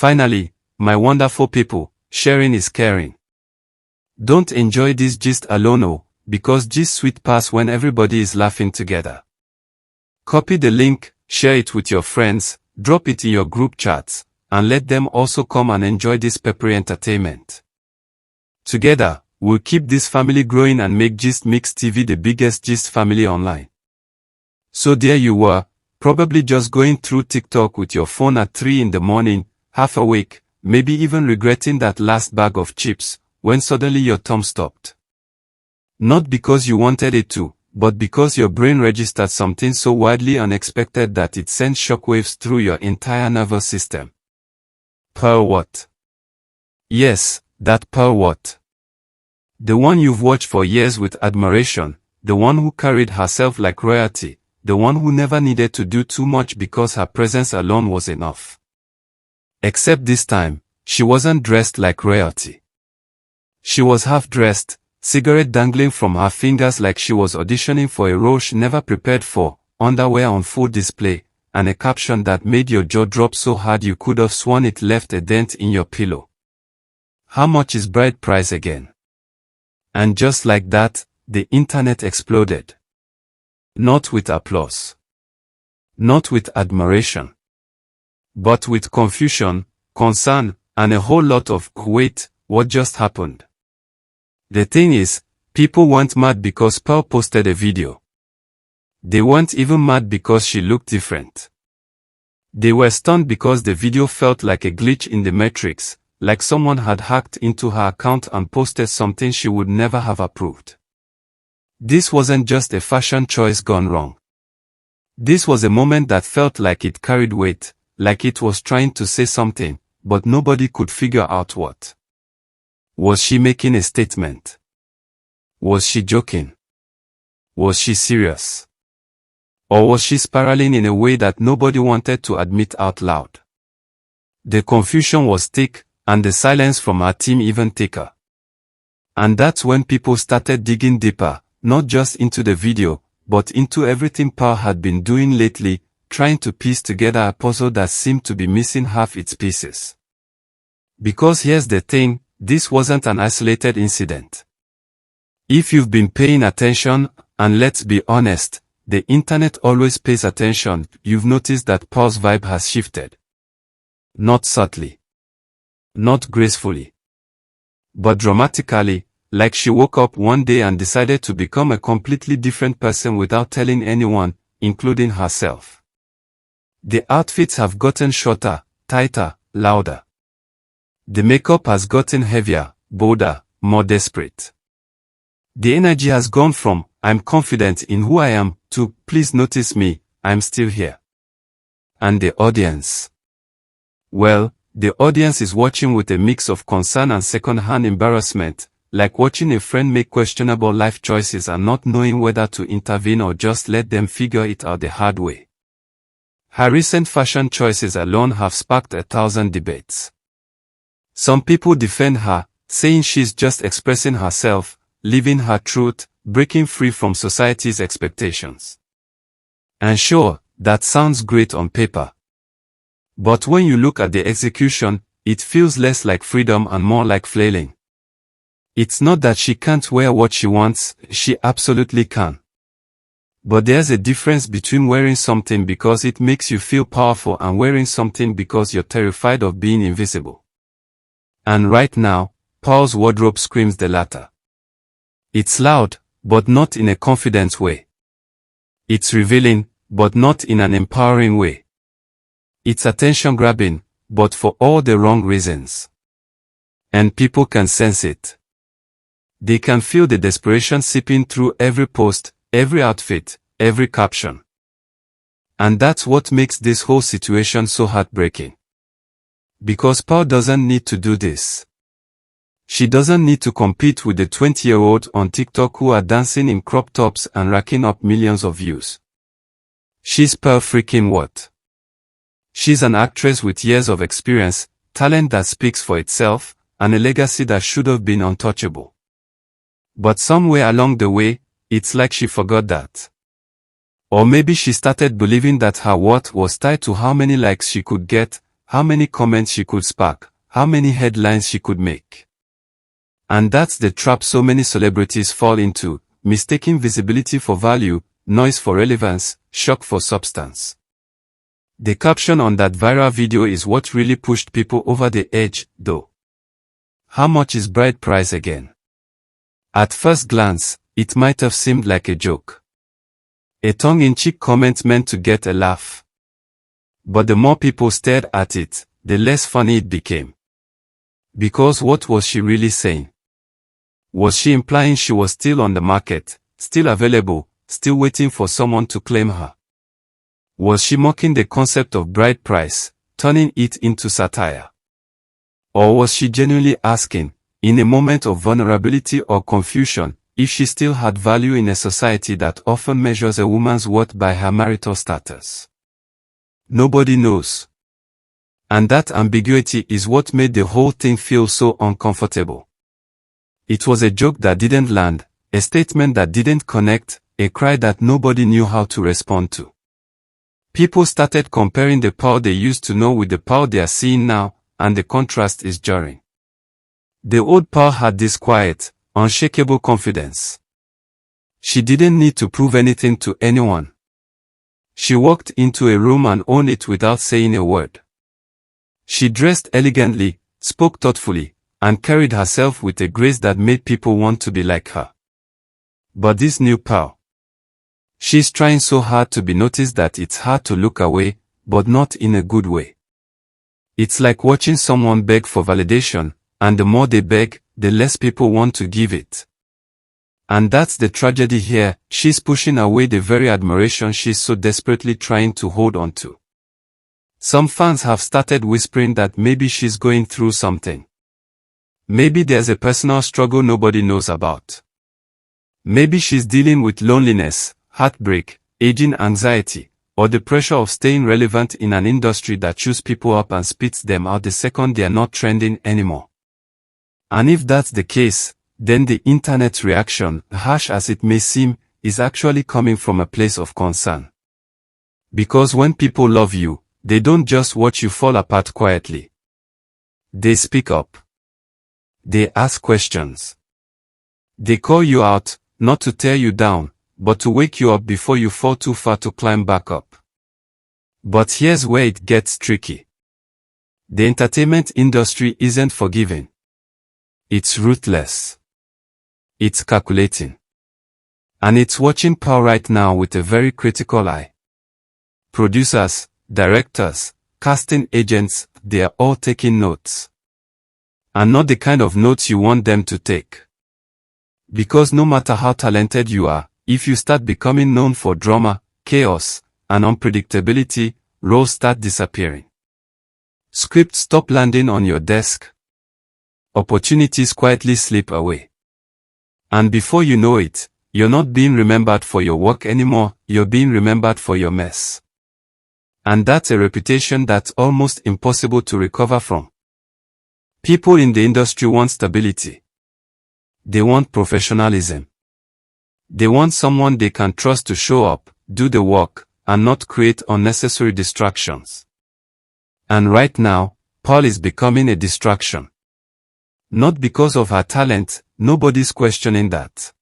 Finally, my wonderful people, sharing is caring. Don't enjoy this gist alone, because gist sweet pass when everybody is laughing together. Copy the link, share it with your friends, drop it in your group chats, and let them also come and enjoy this peppery entertainment. Together, we'll keep this family growing and make Gist Mix TV the biggest gist family online. So there you were, probably just going through TikTok with your phone at 3 in the morning, half awake, maybe even regretting that last bag of chips, when suddenly your thumb stopped. Not because you wanted it to, but because your brain registered something so wildly unexpected that it sent shockwaves through your entire nervous system. Pearl what? Yes, that Pearl what? The one you've watched for years with admiration, the one who carried herself like royalty, the one who never needed to do too much because her presence alone was enough. Except this time, she wasn't dressed like royalty. She was half-dressed, cigarette dangling from her fingers like she was auditioning for a role she never prepared for, underwear on full display, and a caption that made your jaw drop so hard you could have sworn it left a dent in your pillow. How much is bride price again? And just like that, the internet exploded. Not with applause. Not with admiration. But with confusion, concern, and a whole lot of, wait, what just happened? The thing is, people weren't mad because Pearl posted a video. They weren't even mad because she looked different. They were stunned because the video felt like a glitch in the matrix, like someone had hacked into her account and posted something she would never have approved. This wasn't just a fashion choice gone wrong. This was a moment that felt like it carried weight, like it was trying to say something, but nobody could figure out what. Was she making a statement? Was she joking? Was she serious? Or was she spiraling in a way that nobody wanted to admit out loud? The confusion was thick, and the silence from her team even thicker. And that's when people started digging deeper, not just into the video, but into everything Pearl had been doing lately, trying to piece together a puzzle that seemed to be missing half its pieces. Because here's the thing, this wasn't an isolated incident. If you've been paying attention, and let's be honest, the internet always pays attention, you've noticed that Pearl's vibe has shifted. Not subtly. Not gracefully. But dramatically, like she woke up one day and decided to become a completely different person without telling anyone, including herself. The outfits have gotten shorter, tighter, louder. The makeup has gotten heavier, bolder, more desperate. The energy has gone from, I'm confident in who I am, to, please notice me, I'm still here. And the audience? Well, the audience is watching with a mix of concern and second-hand embarrassment, like watching a friend make questionable life choices and not knowing whether to intervene or just let them figure it out the hard way. Her recent fashion choices alone have sparked 1,000 debates. Some people defend her, saying she's just expressing herself, living her truth, breaking free from society's expectations. And sure, that sounds great on paper. But when you look at the execution, it feels less like freedom and more like flailing. It's not that she can't wear what she wants, she absolutely can. But there's a difference between wearing something because it makes you feel powerful and wearing something because you're terrified of being invisible. And right now, Pearl's wardrobe screams the latter. It's loud, but not in a confident way. It's revealing, but not in an empowering way. It's attention-grabbing, but for all the wrong reasons. And people can sense it. They can feel the desperation seeping through every post, every outfit, every caption. And that's what makes this whole situation so heartbreaking. Because Pearl doesn't need to do this. She doesn't need to compete with the 20-year-olds on TikTok who are dancing in crop tops and racking up millions of views. She's Pearl freaking what? She's an actress with years of experience, talent that speaks for itself, and a legacy that should have been untouchable. But somewhere along the way, it's like she forgot that. Or maybe she started believing that her worth was tied to how many likes she could get, how many comments she could spark, how many headlines she could make. And that's the trap so many celebrities fall into, mistaking visibility for value, noise for relevance, shock for substance. The caption on that viral video is what really pushed people over the edge, though. How much is bride price again? At first glance, it might have seemed like a joke. A tongue-in-cheek comment meant to get a laugh. But the more people stared at it, the less funny it became. Because what was she really saying? Was she implying she was still on the market, still available, still waiting for someone to claim her? Was she mocking the concept of bride price, turning it into satire? Or was she genuinely asking, in a moment of vulnerability or confusion, if she still had value in a society that often measures a woman's worth by her marital status? Nobody knows. And that ambiguity is what made the whole thing feel so uncomfortable. It was a joke that didn't land, a statement that didn't connect, a cry that nobody knew how to respond to. People started comparing the Pearl they used to know with the Pearl they are seeing now, and the contrast is jarring. The old Pearl had this quiet, unshakable confidence. She didn't need to prove anything to anyone. She walked into a room and owned it without saying a word. She dressed elegantly, spoke thoughtfully, and carried herself with a grace that made people want to be like her. But this new Pearl, she's trying so hard to be noticed that it's hard to look away, but not in a good way. It's like watching someone beg for validation, and the more they beg, the less people want to give it. And that's the tragedy here, she's pushing away the very admiration she's so desperately trying to hold on to. Some fans have started whispering that maybe she's going through something. Maybe there's a personal struggle nobody knows about. Maybe she's dealing with loneliness, heartbreak, aging anxiety, or the pressure of staying relevant in an industry that chews people up and spits them out the second they are not trending anymore. And if that's the case, then the internet's reaction, harsh as it may seem, is actually coming from a place of concern. Because when people love you, they don't just watch you fall apart quietly. They speak up. They ask questions. They call you out, not to tear you down, but to wake you up before you fall too far to climb back up. But here's where it gets tricky. The entertainment industry isn't forgiving. It's ruthless. It's calculating. And it's watching Pearl right now with a very critical eye. Producers, directors, casting agents, they are all taking notes. And not the kind of notes you want them to take. Because no matter how talented you are, if you start becoming known for drama, chaos, and unpredictability, roles start disappearing. Scripts stop landing on your desk. Opportunities quietly slip away. And before you know it, you're not being remembered for your work anymore, you're being remembered for your mess. And that's a reputation that's almost impossible to recover from. People in the industry want stability. They want professionalism. They want someone they can trust to show up, do the work, and not create unnecessary distractions. And right now, Pearl is becoming a distraction. Not because of her talent, nobody's questioning that.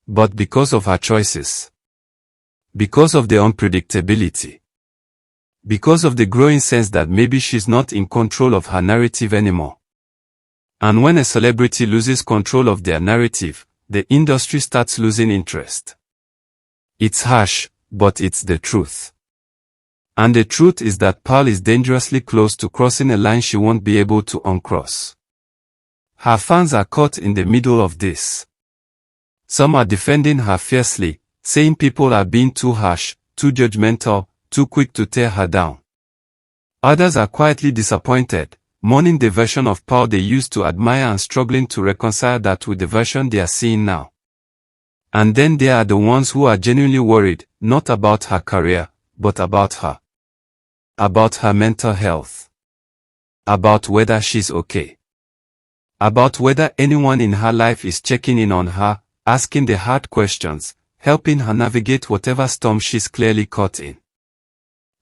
But because of her choices. Because of the unpredictability. Because of the growing sense that maybe she's not in control of her narrative anymore. And when a celebrity loses control of their narrative, the industry starts losing interest. It's harsh, but it's the truth. And the truth is that Pearl is dangerously close to crossing a line she won't be able to uncross. Her fans are caught in the middle of this. Some are defending her fiercely, saying people are being too harsh, too judgmental, too quick to tear her down. Others are quietly disappointed, mourning the version of Pearl they used to admire and struggling to reconcile that with the version they are seeing now. And then there are the ones who are genuinely worried, not about her career, but about her. About her mental health. About whether she's okay. About whether anyone in her life is checking in on her, asking the hard questions, helping her navigate whatever storm she's clearly caught in.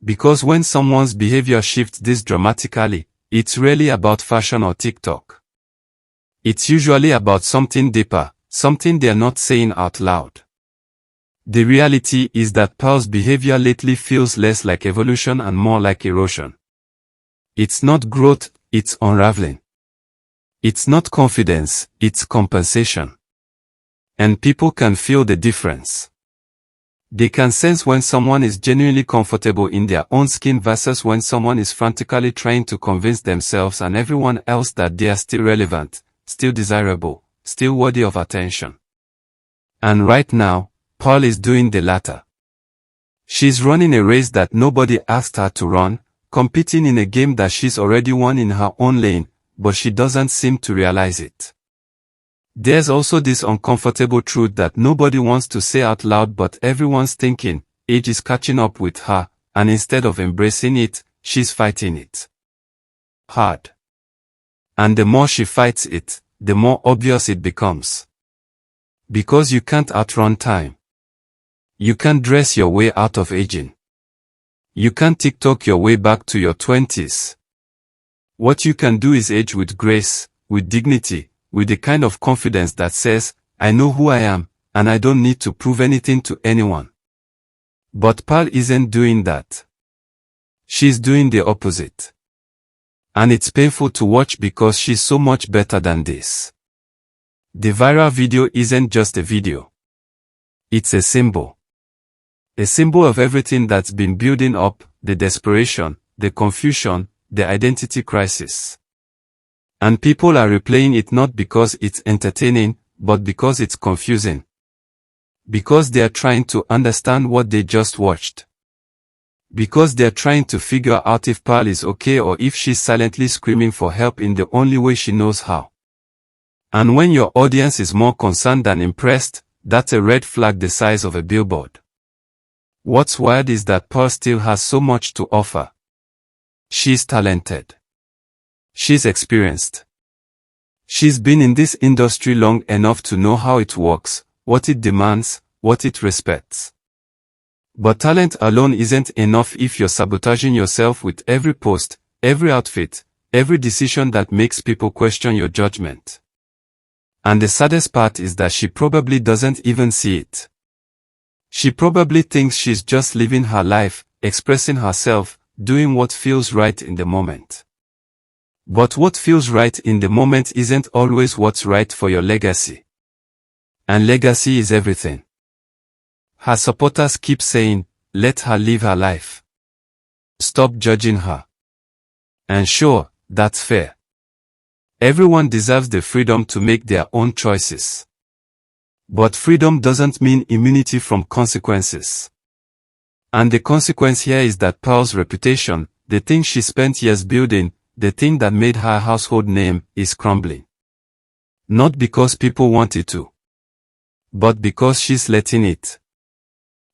Because when someone's behavior shifts this dramatically, it's rarely about fashion or TikTok. It's usually about something deeper, something they're not saying out loud. The reality is that Pearl's behavior lately feels less like evolution and more like erosion. It's not growth, it's unraveling. It's not confidence, it's compensation. And people can feel the difference. They can sense when someone is genuinely comfortable in their own skin versus when someone is frantically trying to convince themselves and everyone else that they are still relevant, still desirable, still worthy of attention. And right now, Pearl is doing the latter. She's running a race that nobody asked her to run, competing in a game that she's already won in her own lane, but she doesn't seem to realize it. There's also this uncomfortable truth that nobody wants to say out loud but everyone's thinking, age is catching up with her, and instead of embracing it, she's fighting it hard. And the more she fights it, the more obvious it becomes. Because you can't outrun time. You can't dress your way out of aging. You can't TikTok your way back to your 20s. What you can do is age with grace, with dignity, with the kind of confidence that says, I know who I am, and I don't need to prove anything to anyone. But Pearl isn't doing that. She's doing the opposite. And it's painful to watch because she's so much better than this. The viral video isn't just a video. It's a symbol. A symbol of everything that's been building up, the desperation, the confusion, the identity crisis. And people are replaying it not because it's entertaining, but because it's confusing. Because they are trying to understand what they just watched. Because they are trying to figure out if Pearl is okay or if she's silently screaming for help in the only way she knows how. And when your audience is more concerned than impressed, that's a red flag the size of a billboard. What's wild is that Pearl still has so much to offer. She's talented. She's experienced. She's been in this industry long enough to know how it works, what it demands, what it respects. But talent alone isn't enough if you're sabotaging yourself with every post, every outfit, every decision that makes people question your judgment. And the saddest part is that she probably doesn't even see it. She probably thinks she's just living her life, expressing herself, doing what feels right in the moment. But what feels right in the moment isn't always what's right for your legacy. And legacy is everything. Her supporters keep saying, let her live her life. Stop judging her. And sure, that's fair. Everyone deserves the freedom to make their own choices. But freedom doesn't mean immunity from consequences. And the consequence here is that Pearl's reputation, the thing she spent years building, the thing that made her household name, is crumbling. Not because people want it to. But because she's letting it.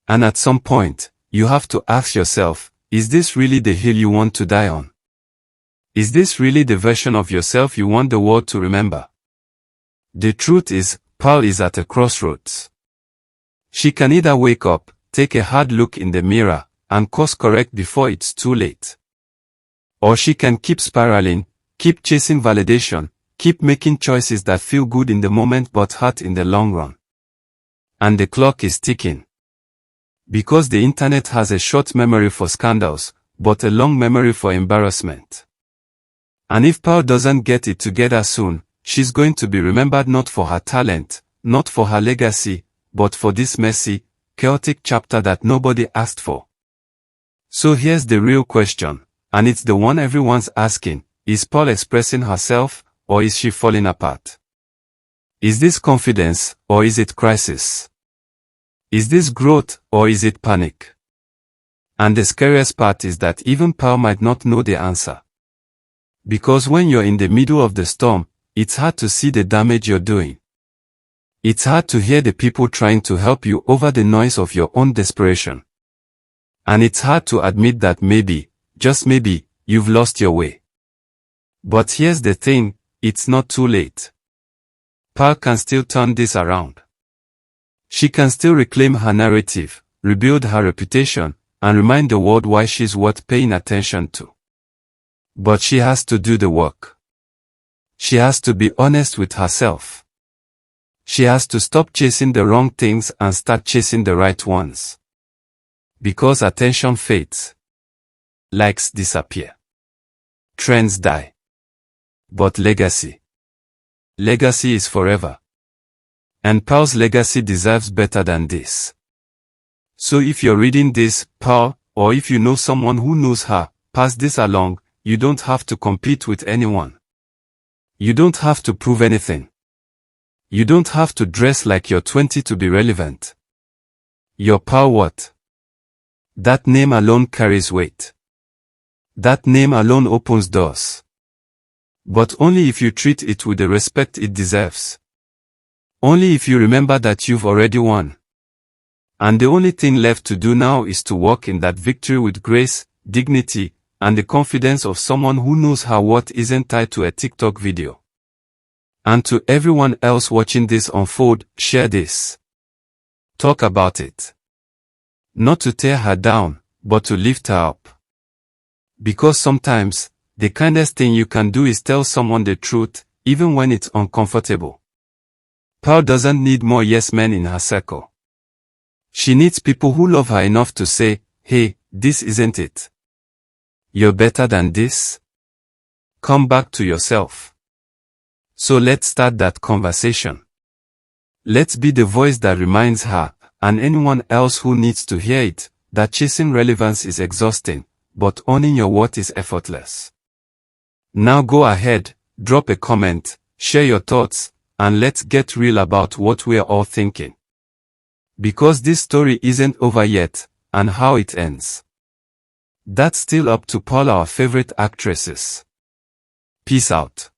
And at some point, you have to ask yourself, is this really the hill you want to die on? Is this really the version of yourself you want the world to remember? The truth is, Pearl is at a crossroads. She can either wake up, take a hard look in the mirror, and course correct before it's too late. Or she can keep spiraling, keep chasing validation, keep making choices that feel good in the moment but hurt in the long run. And the clock is ticking. Because the internet has a short memory for scandals, but a long memory for embarrassment. And if Pearl doesn't get it together soon, she's going to be remembered not for her talent, not for her legacy, but for this messy, chaotic chapter that nobody asked for. So here's the real question. And it's the one everyone's asking, is Pearl expressing herself, or is she falling apart? Is this confidence, or is it crisis? Is this growth, or is it panic? And the scariest part is that even Pearl might not know the answer. Because when you're in the middle of the storm, it's hard to see the damage you're doing. It's hard to hear the people trying to help you over the noise of your own desperation. And it's hard to admit that maybe, just maybe, you've lost your way. But here's the thing, it's not too late. Pearl can still turn this around. She can still reclaim her narrative, rebuild her reputation, and remind the world why she's worth paying attention to. But she has to do the work. She has to be honest with herself. She has to stop chasing the wrong things and start chasing the right ones. Because attention fades. Likes disappear. Trends die. But legacy. Legacy is forever. And Paul's legacy deserves better than this. So if you're reading this, Paul, or if you know someone who knows her, pass this along. You don't have to compete with anyone. You don't have to prove anything. You don't have to dress like you're 20 to be relevant. Your Paul what? That name alone carries weight. That name alone opens doors. But only if you treat it with the respect it deserves. Only if you remember that you've already won. And the only thing left to do now is to walk in that victory with grace, dignity, and the confidence of someone who knows her worth isn't tied to a TikTok video. And to everyone else watching this unfold, share this. Talk about it. Not to tear her down, but to lift her up. Because sometimes, the kindest thing you can do is tell someone the truth, even when it's uncomfortable. Pearl doesn't need more yes men in her circle. She needs people who love her enough to say, hey, this isn't it. You're better than this? Come back to yourself. So let's start that conversation. Let's be the voice that reminds her, and anyone else who needs to hear it, that chasing relevance is exhausting, but owning your worth is effortless. Now go ahead, drop a comment, share your thoughts, and let's get real about what we're all thinking. Because this story isn't over yet, and how it ends. That's still up to Paul, our favorite actresses. Peace out.